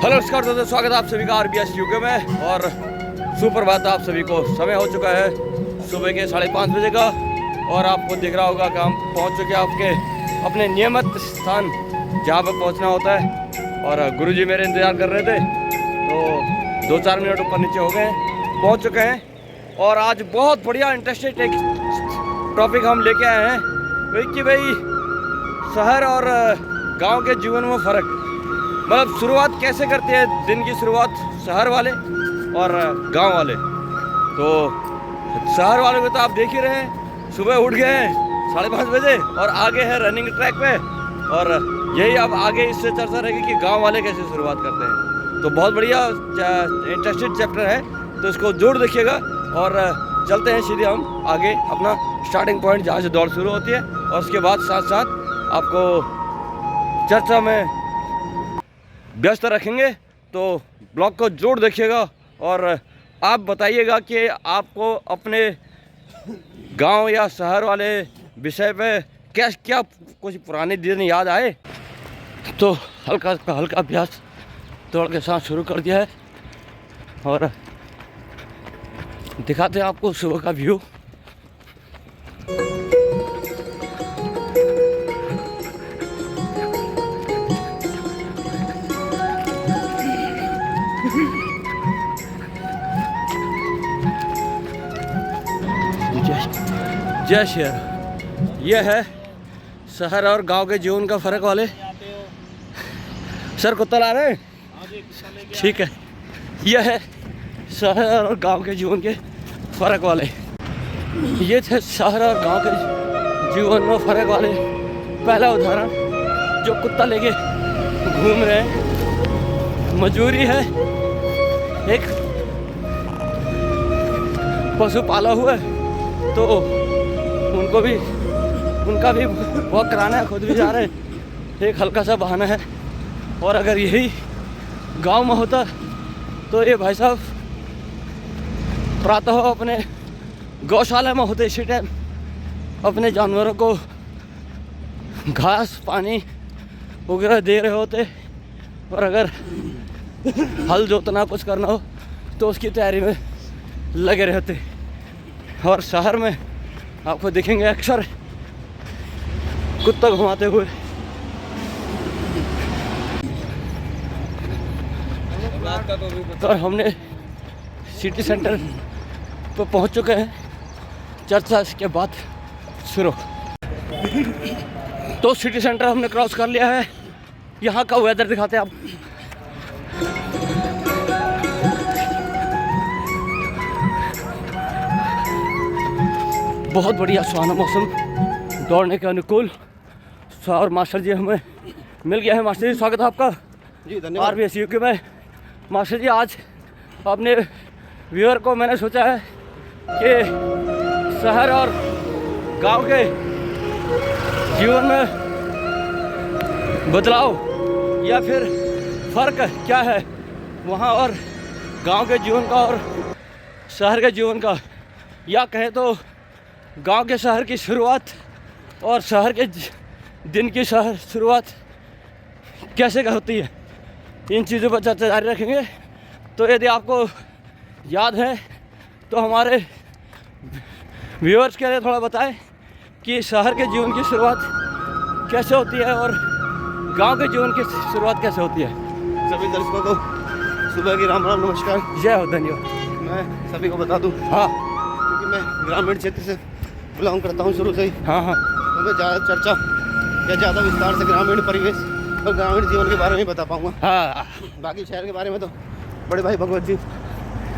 Hello नमस्कार दोस्तों, स्वागत है आप सभी का आरबीएस यूके में। और सुप्रभात आप सभी को। समय हो चुका है सुबह के 5:30 बजे का और आपको दिख रहा होगा कि हम पहुंच चुके हैं आपके अपने नियमित स्थान जहां पर पहुंचना होता है। और गुरुजी मेरे इंतज़ार कर रहे थे तो 2-4 मिनट ऊपर नीचे हो गए, पहुँच चुके हैं। और आज बहुत बढ़िया इंटरेस्टिंग एक टॉपिक हम लेके आए हैं कि भाई शहर और गाँव के जीवन में फ़र्क, मतलब शुरुआत कैसे करते हैं दिन की शुरुआत शहर वाले और गांव वाले। तो शहर वाले को तो आप देख ही रहे हैं, सुबह उठ गए हैं 5:30 बजे और आगे है रनिंग ट्रैक पे। और यही अब आगे इससे चर्चा रहेगी कि गांव वाले कैसे शुरुआत करते हैं। तो बहुत बढ़िया इंटरेस्टिंग चैप्टर है, तो इसको जोड़ देखिएगा और चलते हैं सीधे हम आगे अपना स्टार्टिंग पॉइंट जहाँ से दौड़ शुरू होती है। और उसके बाद साथ साथ आपको चर्चा में व्यस्त रखेंगे, तो ब्लॉग को जोड़ देखिएगा और आप बताइएगा कि आपको अपने गांव या शहर वाले विषय पे क्या कुछ पुराने दिन याद आए। तो हल्का अभ्यास दौड़ के साथ शुरू कर दिया है और दिखाते हैं आपको सुबह का व्यू। जय शेर, यह है शहर और गांव के जीवन का फ़र्क वाले। सर कुत्ता ला रहे हैं? ठीक है, यह है शहर और गांव के जीवन के फ़र्क वाले। ये थे शहर और गांव के जीवन में फ़र्क वाले पहला उदाहरण, जो कुत्ता लेके घूम रहे हैं। मजबूरी है, एक पशु पाला हुआ है तो उनका भी वॉक कराना है, खुद भी जा रहे हैं, एक हल्का सा बहाना है। और अगर यही गांव में होता तो ये भाई साहब प्रातः अपने गौशाला में होते, इसी टाइम अपने जानवरों को घास पानी वगैरह दे रहे होते। और अगर हल जोतना कुछ करना हो तो उसकी तैयारी में लगे रहते। और शहर में आपको दिखेंगे अक्सर कुत्ता घुमाते हुए। तो हमने सिटी सेंटर पर पहुंच चुके हैं, चर्चा इसके बाद शुरू। तो सिटी सेंटर हमने क्रॉस कर लिया है। यहाँ का वेदर दिखाते हैं आप। बहुत बढ़िया सुहाना मौसम, दौड़ने के अनुकूल। और मास्टर जी हमें मिल गया है। मास्टर जी स्वागत है आपका जी, धन्यवाद। आरबीएस यूके में। मास्टर जी आज अपने व्यूअर को मैंने सोचा है कि शहर और गांव के जीवन में बदलाव या फिर फ़र्क क्या है वहाँ और गांव के जीवन का और शहर के जीवन का, या कहें तो गांव के शहर की शुरुआत और शहर के दिन की शुरुआत कैसे होती है, इन चीज़ों पर चर्चा जारी रखेंगे। तो यदि आपको याद है तो हमारे व्यूअर्स के लिए थोड़ा बताएं कि शहर के जीवन की शुरुआत कैसे होती है और गांव के जीवन की शुरुआत कैसे होती है। सभी दर्शकों को सुबह की राम राम नमस्कार, जय हो, धन्यवाद। मैं सभी को बता दूं, हाँ, क्योंकि मैं ग्रामीण क्षेत्र से बिलोंग करता हूं शुरू से ही। हाँ हाँ, तो मैं ज़्यादा चर्चा या ज़्यादा विस्तार से ग्रामीण परिवेश और ग्रामीण जीवन के बारे में बता पाऊँगा। हाँ, बाकी शहर के बारे में तो बड़े भाई भगवत जी,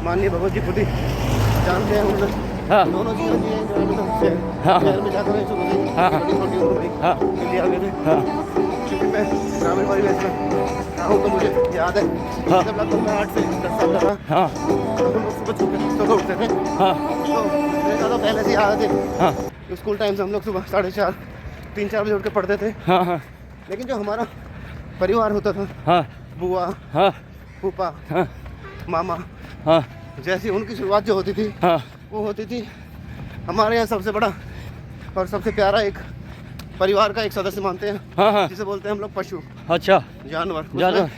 माननीय भगवत जी खुद ही जानते हैं। उन्होंने हाँ, दोनों जीवन जिए हैं, ग्रामीण और हाँ, शहर में जाकर शुरू से ही हाँ, छोटी छोटी उम्र में हाँ, दिल्ली आ गए थे। हाँ, क्योंकि मैं ग्रामीण परिवेश में रहा हूँ तो मुझे याद है, हाँ, जब लगभग मैं 8 से 10 साल का था, हाँ, तो हम लोग सुबह उठते थे। हाँ, तो मेरे ज़्यादा पहले से याद है, हाँ, स्कूल टाइम से हम लोग सुबह 4:30 3-4 बजे उठ के पढ़ते थे। हाँ, हाँ, लेकिन जो हमारा परिवार होता था, हाँ, बुआ, हाँ, फूफा, हाँ, मामा, हाँ, जैसी उनकी शुरुआत जो होती थी हाँ, वो होती थी हमारे यहाँ सबसे बड़ा और सबसे प्यारा एक परिवार का एक सदस्य मानते हैं, हाँ, हाँ, जिसे बोलते हैं हम लोग पशु, अच्छा, जानवर। जानवर,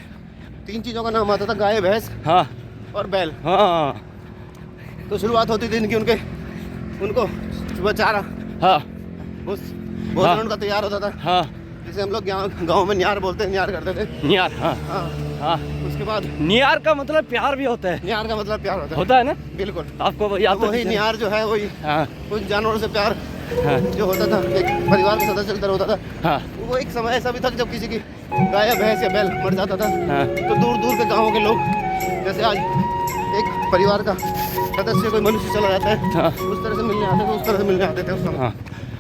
3 चीज़ों का नाम आता था, गाय, भैंस हाँ और बैल। हाँ तो शुरुआत होती थी इनकी, उनको सुबह चारा हाँ भोजन उनका तैयार होता था, हाँ जिसे हम लोग गाँव में न्यार बोलते हैं, न्यार करते थे। नियार, हाँ हाँ, हाँ। उसके बाद नियार का मतलब प्यार भी होता है। न्यार का मतलब प्यार होता है। होता है ना, बिल्कुल। आपको याद तो वही न्यार जो है वही हाँ कुछ जानवरों से प्यार हाँ जो होता था, एक परिवार के सदस्य की तरह होता था। हाँ वो एक समय ऐसा भी था कि जब किसी की गाय या भैंस या बैल मर जाता था हाँ तो दूर दूर के गाँवों के लोग, जैसे आज एक परिवार का सदस्य कोई मनुष्य चला जाता है, हाँ उस तरह से मिलने आते थे, उस तरह से मिलने आते थे उस समय। हाँ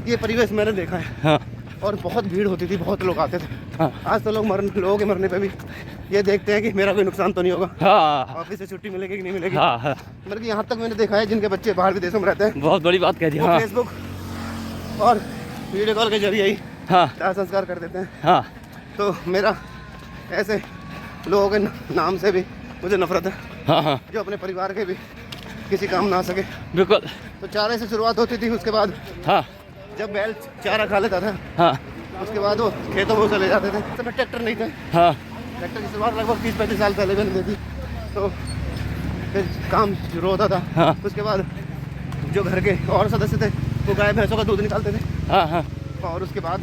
ये परिवेश मैंने देखा है हाँ और बहुत भीड़ होती थी, बहुत लोग आते थे। हाँ आज तो लोगों के मरने पे भी ये देखते हैं कि मेरा कोई नुकसान तो नहीं होगा, हाँ ऑफिस से छुट्टी मिलेगी कि नहीं मिलेगी। हाँ हाँ मतलब यहाँ तक मैंने देखा है जिनके बच्चे बाहर विदेशों में रहते हैं, बहुत बड़ी बात कह दी। वो हाँ फेसबुक और वीडियो कॉल के जरिए ही हाँ दाह संस्कार कर देते हैं। हाँ तो मेरा ऐसे लोगों के नाम से भी मुझे नफरत है, हाँ हाँ जो अपने परिवार के भी किसी काम ना आ सके। बिल्कुल। तो चारे से शुरुआत होती थी, उसके बाद हाँ जब बैल चारा खा लेता था हाँ उसके बाद वो खेतों में चले जाते थे। उस समय ट्रैक्टर नहीं थे, हाँ ट्रैक्टर की शुरुआत लगभग 30-35 साल पहले मैंने देखी। तो फिर काम शुरू होता था। हाँ उसके बाद जो घर के और सदस्य थे वो गाय भैंसों का दूध निकालते थे, हाँ हाँ और उसके बाद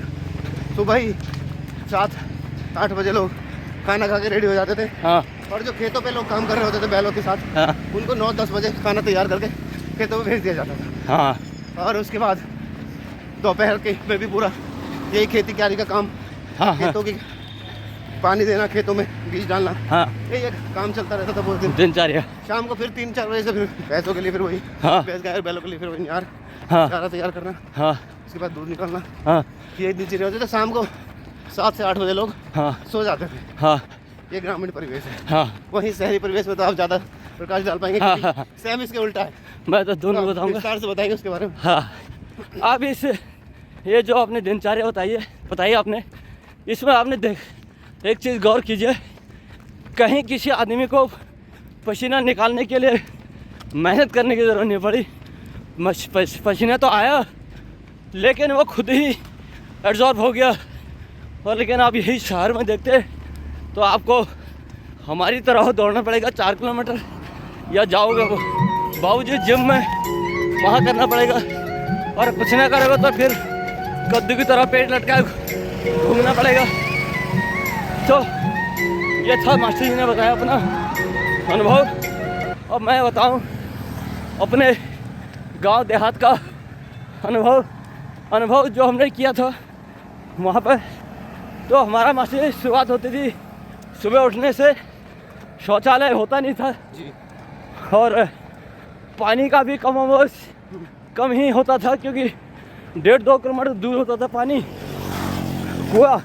सुबह ही 7-8 बजे लोग खाना खा के रेडी हो जाते थे। हाँ और जो खेतों पे लोग काम कर रहे होते थे बैलों के साथ, हाँ उनको 9-10 बजे खाना तैयार करके खेतों में भेज दिया जाता था। हाँ और उसके बाद दोपहर के में भी पूरा यही खेती क्यारी का काम, हाँ हाँ खेतों की पानी देना, खेतों में बीज डालना, हाँ यही एक काम चलता रहता था पूरे दिन। दिनचर्या। शाम को फिर 3-4 बजे से फिर भैंसों के लिए फिर वही, हाँ भैंस गाय और बैलों के लिए फिर वही न्यार, हाँ चारा तैयार करना, हाँ उसके बाद दूध निकालना, हाँ ये दिनचर्या होती थी। शाम को 7 से 8 बजे लोग हाँ सो जाते थे। हाँ ये ग्रामीण परिवेश है। हाँ वहीं शहरी परिवेश में तो आप ज़्यादा प्रकाश डाल पाएंगे, हाँ, क्योंकि हाँ। सेम इसके उल्टा है। मैं तो दोनों आप बताऊंगा। विस्तार से बताएंगे उसके बारे में। हाँ आप इस ये जो आपने दिनचर्या बताइए आपने, इसमें आपने एक चीज़ गौर कीजिए, कहीं किसी आदमी को पसीना निकालने के लिए मेहनत करने की ज़रूरत नहीं पड़ी। पसीना तो आया लेकिन वो खुद ही एब्जॉर्ब हो गया। और लेकिन आप यही शहर में देखते तो आपको हमारी तरह दौड़ना पड़ेगा 4 किलोमीटर, या जाओगे बाबूजी जिम में वहाँ करना पड़ेगा, और कुछ ना करोगे तो फिर कद्दू की तरह पेट लटका घूमना पड़ेगा। तो ये था मास्टर जी ने बताया अपना अनुभव। अब मैं बताऊं अपने गांव देहात का अनुभव जो हमने किया था वहाँ पर। तो हमारा मास्टर जी शुरुआत होती थी सुबह उठने से, शौचालय होता नहीं था जी। और पानी का भी कम ही होता था, क्योंकि 1.5-2 किलोमीटर दूर होता था पानी। कुआं,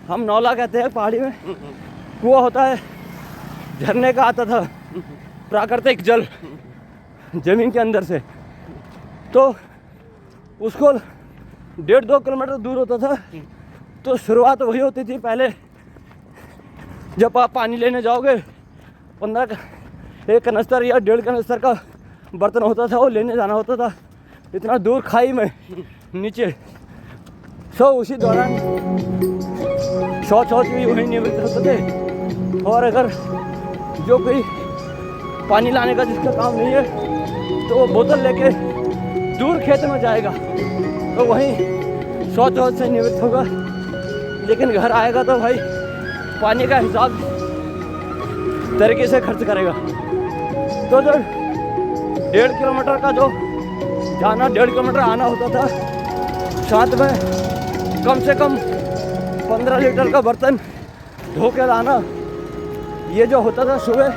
हम नौला कहते हैं पहाड़ी में, कुआं होता है, झरने का आता था प्राकृतिक जल जमीन के अंदर से। तो उसको 1.5-2 किलोमीटर दूर होता था। तो शुरुआत वही होती थी, पहले जब आप पानी लेने जाओगे 1 कनस्तर या 1.5 कनस्तर का बर्तन होता था, वो लेने जाना होता था इतना दूर खाई में नीचे। सो उसी दौरान शौच भी वहीं निवृत्त होते थे। और अगर जो कोई पानी लाने का जिसका काम नहीं है तो वो बोतल लेके दूर खेत में जाएगा, तो वहीं शौच से निवृत्त होगा। लेकिन घर आएगा तो भाई पानी का हिसाब तरीके से खर्च करेगा। तो जो 1.5 किलोमीटर का जो जाना, 1.5 किलोमीटर आना होता था, साथ में कम से कम 15 लीटर का बर्तन धो के लाना, ये जो होता था सुबह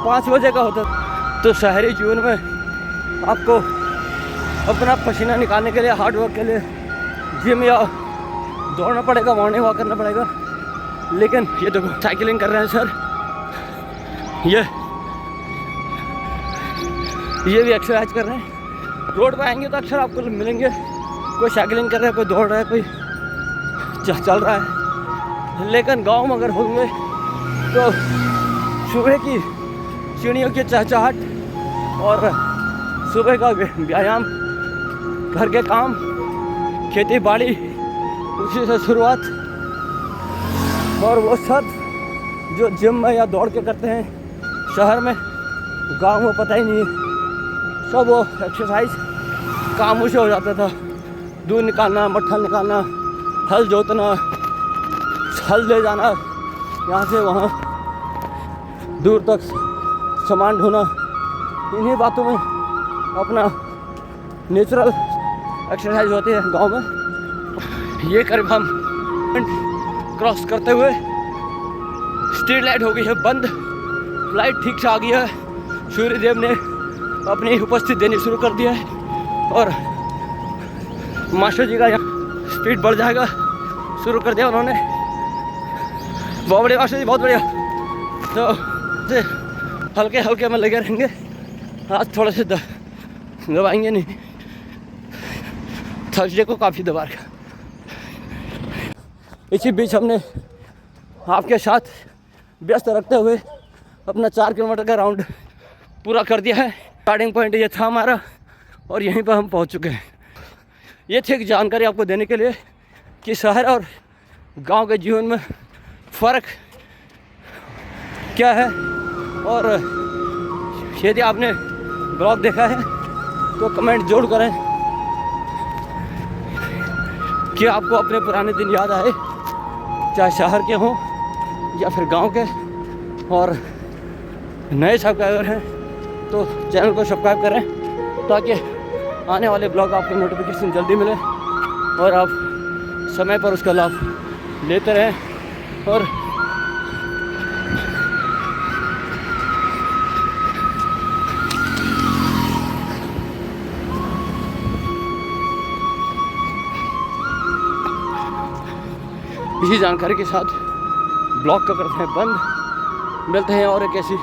5 बजे का होता था। तो शहरी जीवन में आपको अपना पसीना निकालने के लिए, हार्ड वर्क के लिए जिम या दौड़ना पड़ेगा, मॉर्निंग वॉक करना पड़ेगा। लेकिन ये देखो साइकिलिंग कर रहे हैं सर, ये भी एक्सरसाइज कर रहे हैं। रोड पर आएंगे तो अक्सर आपको मिलेंगे, कोई साइकिलिंग कर रहा है, कोई दौड़ रहा है, कोई चल रहा है। लेकिन गांव में अगर होंगे तो सुबह की चिड़ियों की चहचहाट और सुबह का व्यायाम, घर के काम, खेती बाड़ी, उसी से शुरुआत, और वो सब जो जिम में या दौड़ के करते हैं शहर में, गांव में पता ही नहीं है। सब वो एक्सरसाइज काम से हो जाता था। दूध निकालना, मट्ठा निकालना, हल जोतना, हल ले जाना यहाँ से वहाँ दूर तक, सामान ढोना, इन्हीं बातों में अपना नेचुरल एक्सरसाइज होती है गांव में। ये करीब हम क्रॉस करते हुए स्ट्रीट लाइट हो गई है बंद, लाइट ठीक से आ गई है। सूर्यदेव ने अपनी उपस्थिति देनी शुरू कर दिया है और मास्टर जी का यहाँ स्पीड बढ़ जाएगा, शुरू कर दिया उन्होंने। बहुत बढ़िया मास्टर जी, बहुत बढ़िया। तो हल्के हल्के में लगे रहेंगे, आज थोड़े से दबाएंगे नहीं, थर्सडे को काफ़ी दबा रखा। इसी बीच हमने आपके साथ व्यस्त रखते हुए अपना 4 किलोमीटर का राउंड पूरा कर दिया है। स्टार्टिंग पॉइंट ये था हमारा और यहीं पर हम पहुंच चुके हैं। ये थी एक जानकारी आपको देने के लिए कि शहर और गांव के जीवन में फ़र्क क्या है। और यदि आपने ब्लॉग देखा है तो कमेंट जरूर करें कि आपको अपने पुराने दिन याद आए, चाहे शहर के हों या फिर गांव के। और नए सब्सक्राइबर हैं तो चैनल को सब्सक्राइब करें ताकि आने वाले ब्लॉग आपको नोटिफिकेशन जल्दी मिले और आप समय पर उसका लाभ लेते रहें। और इसी जानकारी के साथ ब्लॉग का करते हैं बंद। मिलते हैं और एक ऐसी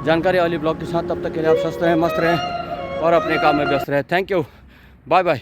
जानकारी वाली ब्लॉग के साथ। तब तक के लिए आप स्वस्थ रहें, मस्त रहें और अपने काम में व्यस्त रहें। Thank you, bye bye.